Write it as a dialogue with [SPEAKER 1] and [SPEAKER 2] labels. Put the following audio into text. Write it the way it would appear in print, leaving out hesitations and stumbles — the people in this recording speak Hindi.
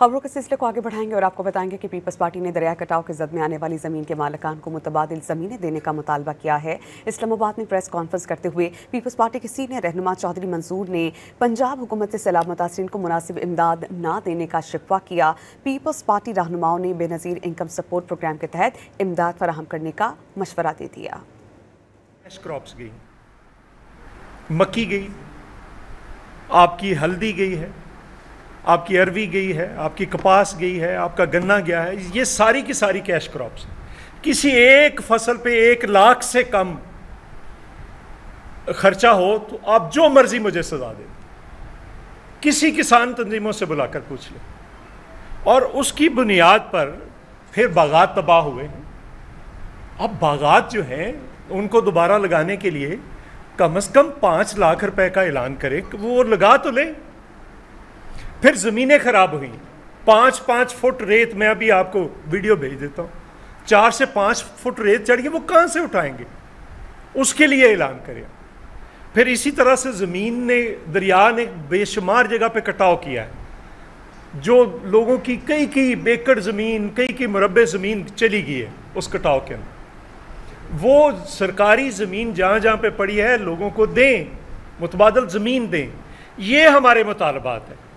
[SPEAKER 1] खबरों के सिलसिले को आगे बढ़ाएंगे और आपको बताएंगे कि पीपल्स पार्टी ने दरिया कटाव की जद में आने वाली जमीन के मालिकान को मुतबादिल जमीनें देने का मुतालबा किया है। इस्लामाबाद में प्रेस कॉन्फ्रेंस करते हुए पीपल्स पार्टी के सीनियर रहनुमा चौधरी मंसूर ने पंजाब हुकूमत से सैलाब मुतासरीन को मुनासिब इमदाद न देने का शिकवा किया। पीपल्स पार्टी रहनुमाओं ने बेनज़ीर इनकम सपोर्ट प्रोग्राम के तहत इमदाद फराहम करने का मशवरा दे दिया।
[SPEAKER 2] क्रॉप्स गई, मक्की गई, आपकी हल्दी गई है, आपकी अरवी गई है, आपकी कपास गई है, आपका गन्ना गया है। ये सारी की सारी कैश क्रॉप्स। किसी एक फसल पे 1 लाख से कम खर्चा हो तो आप जो मर्जी मुझे सजा दे, किसी किसान तंजीमों से बुलाकर पूछ ले। और उसकी बुनियाद पर फिर बागात तबाह हुए हैं। अब बागात जो हैं उनको दोबारा लगाने के लिए कम से कम 5 लाख रुपए का ऐलान करे, वो लगा तो ले। फिर ज़मीनें खराब हुई, 5-5 फुट रेत, मैं अभी आपको वीडियो भेज देता हूँ, 4 से 5 फुट रेत चढ़ी है, वो कहाँ से उठाएंगे? उसके लिए ऐलान करें। फिर इसी तरह से ज़मीन ने, दरिया ने बेशुमार जगह पे कटाव किया है। जो लोगों की कई एकड़ ज़मीन, कई मुरब्बे ज़मीन चली गई है उस कटाव के अंदर। वो सरकारी ज़मीन जहाँ जहाँ पे पड़ी है लोगों को दें, मुतबादल ज़मीन दें। ये हमारे मुतालबात है।